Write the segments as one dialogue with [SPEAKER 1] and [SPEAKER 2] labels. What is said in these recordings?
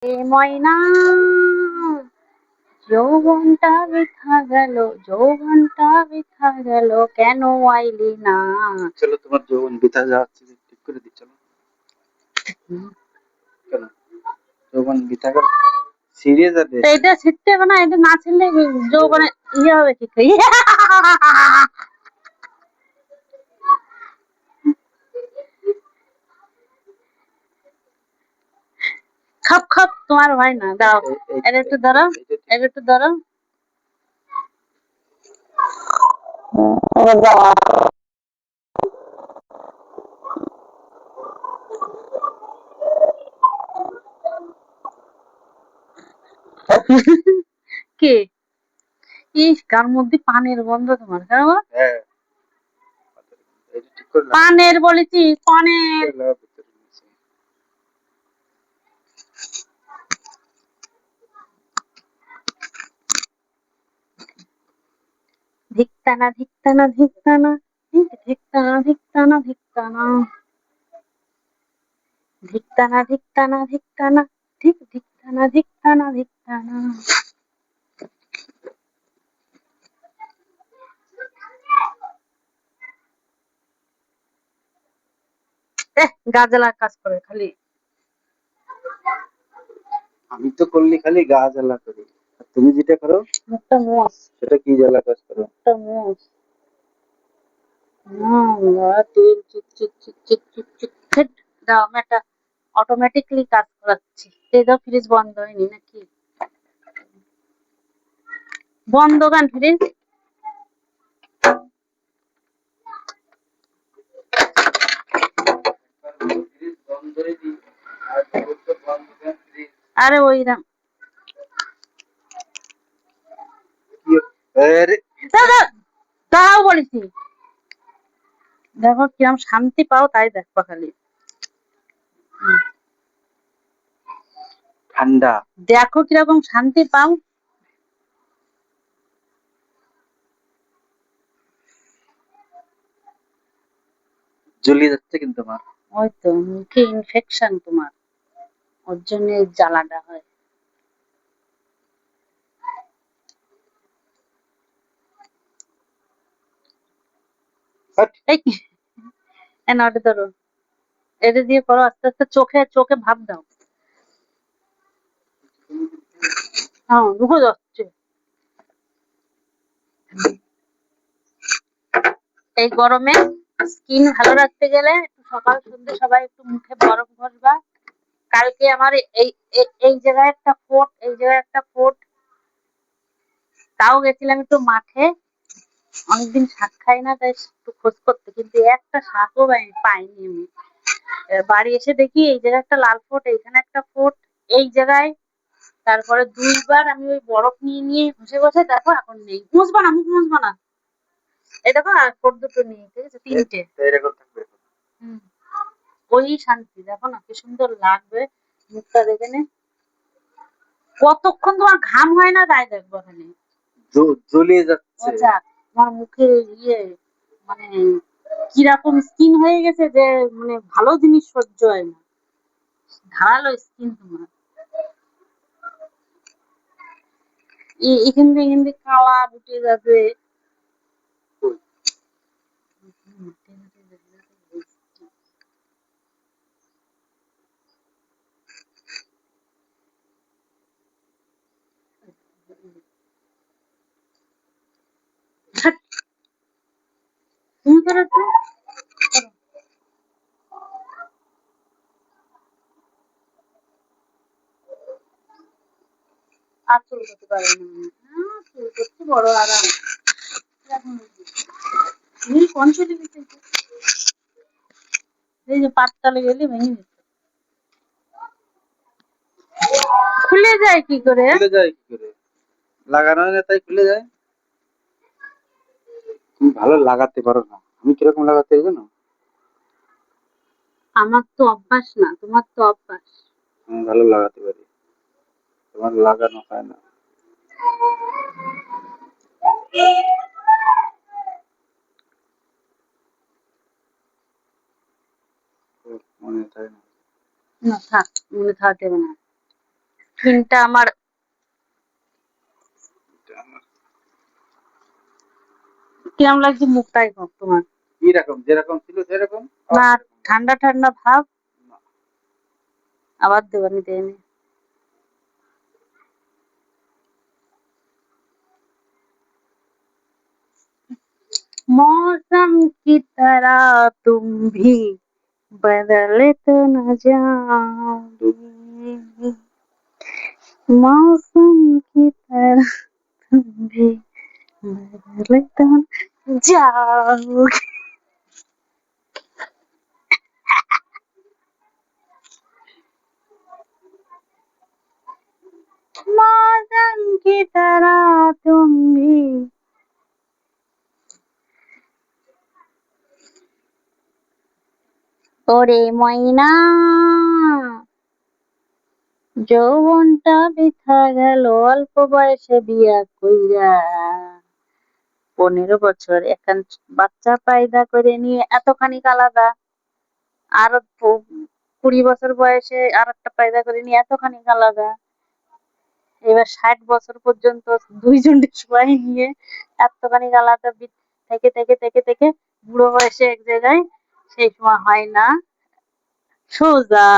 [SPEAKER 1] এ ময়না যৌবনটা বৃথা গেল, যৌবনটা বৃথা গেল, কেন আইলি না?
[SPEAKER 2] চলো তোমার যৌবন বৃথা যাচ্ছে, ঠিক করে দিই চলো। কেন যৌবন বৃথা গেল? সিরিয়াস আছে
[SPEAKER 1] এটা ছিটতে হবে না, এটা না ছিললে যৌবনে ইয়ে হবে কি করে? খাপ খাপ তোমার হয় না, দাও এটা একটু ধরো, এটা একটু ধরো। কে? ইস, কার মধ্যে পানের গন্ধ তোমার, কেন গো?
[SPEAKER 2] হ্যাঁ এটা ঠিক করে
[SPEAKER 1] পানের বলেছি, পানের। ধিকতানা ধিকতানা ধিকতানা ধিকতানা ধিকতানা ধিকতানা ধিকতানা ধিকতানা ধিকতানা ধিক ধিকতানা ধিকতানা ধিকতানা। গাজলার কাজ করে খালি।
[SPEAKER 2] আমি তো করলি খালি গা জ্বালা করি, আর তুমি যেটা করো
[SPEAKER 1] মুখটা মোস,
[SPEAKER 2] সেটা কি জ্বালা কাজ করো?
[SPEAKER 1] মুখটা মোস। তেল চিক চিক চিক চিক চিক চিক ফিট। দাও, আমি একটা অটোমেটিকলি কাজ করাচ্ছি। এই দাও, ফ্রিজ বন্ধ হয়নি নাকি? বন্ধ কেন ফ্রিজ? আরে ওই দাম, তাও বলেছি। দেখো কিরম শান্তি পাও, তাই দেখো খালি।
[SPEAKER 2] ঠান্ডা
[SPEAKER 1] দেখো কিরকম শান্তি পাও।
[SPEAKER 2] জ্বলিয়ে যাচ্ছে কিন্তু আমার।
[SPEAKER 1] ওই তো মুখে ইনফেকশন তোমার, ওর জন্য এই জ্বালাটা হয়। এই কি, না ওটা ধরো, এটা দিয়ে করো আস্তে আস্তে, চোখে চোখে ভাব দাও। হ্যাঁ, ঢুকে যাচ্ছে। এই গরমে স্কিন ভালো রাখতে গেলে একটু সকাল সন্ধ্যে সবাই একটু মুখে বরফ ঘষবা। কালকে আমার এই এই জায়গায় একটা ফোট, এই জায়গায় একটা ফোট। তাও গেছিলাম একটু মাঠে, অনেকদিন শাক খাই না, তাই একটু খোঁজ করতে, কিন্তু একটা শাকও পাইনি আমি। বাড়ি এসে দেখি এই জায়গায় একটা লাল ফোট, এইখানে একটা ফোট, এই জায়গায়। তারপরে দুইবার আমি ওই বরফ নিয়ে নিয়ে ঘষে ঘষে, দেখো এখন নেই। মুছবো না, মুখ মুছবো না। এই দেখো, আর ফোট দুটো নেই, ঠিক আছে, তিনটে।
[SPEAKER 2] এরকম থাকবে।
[SPEAKER 1] হুম, ওই শান্তি, দেখো না কি সুন্দর লাগবে মুখটা, দেখে নে কতক্ষণ তোমার ঘাম হয় না, তাই দেখবো খালি।
[SPEAKER 2] জ্বলিয়ে যাচ্ছে।
[SPEAKER 1] আচ্ছা, তোমার মুখে ইয়ে মানে কিরকম স্কিন হয়ে গেছে যে মানে ভালো জিনিস সহ্য হয় না, ধারালো স্কিন তোমার। এখান থেকে কালা উঠে যাবে। তুমি করো তো, আর চুল করতে পারে না। চুল করতে বড় আরাম। তুমি কোন চুলি দিতে, এই যে পাততালে গেলে ভেঙে যেত। খুলে যায় কি করে?
[SPEAKER 2] খুলে যায় কি করে? লাগানো হয় না তাই খুলে যায়। তুমি ভালো লাগাতে পারো না, আমি কিরকম লাগাতে পারি জানো?
[SPEAKER 1] আমার তো অভ্যাস না, তোমার তো অভ্যাস।
[SPEAKER 2] আমি ভালো লাগাতে পারি, তোমার লাগানো হয় না। মনে থাকে না।
[SPEAKER 1] না থাক, মনে থাকবে না। স্কিনটা আমার কিরম লাগছে মুখটাই হোক তোমার?
[SPEAKER 2] কিরকম যেরকম ছিল সেরকম?
[SPEAKER 1] না, ঠান্ডা ঠান্ডা ভাব। আবার দেবানি দেয়নি। मौसम की तरह तुम भी बदल तो न जाओगे, मौसम की तरह तुम भी बदल तो न जाओगे। मौसम की तरह तुम भी। ওরে ময়না, যৌবনটা বৃথা গেল অল্প বয়সে বিয়া কইরা। 15 বছর এখন বাচ্চা পায়দা করে নিয়ে এতখানি আলাদা, আর 20 বছর বয়সে আর একটা পায়দা করে নিয়ে এতখানি আলাদা। এবার 60 বছর পর্যন্ত দুইজন সবাই নিয়ে এতখানি আলাদা থেকে থেকে থেকে থেকে বুড়ো বয়সে এক জায়গায়, সেই সময় হয় না সোজা।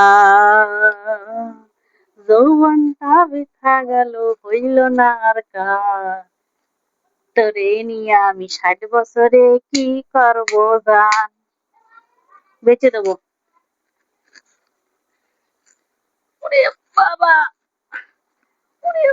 [SPEAKER 1] যৌবনটা বৃথা গেল, হইল না আর কাজ, তোরে নিয়ে আমি 60 বছরে কি করবো গান। বেঁচে দেবো। ওরে বাবা, ওরে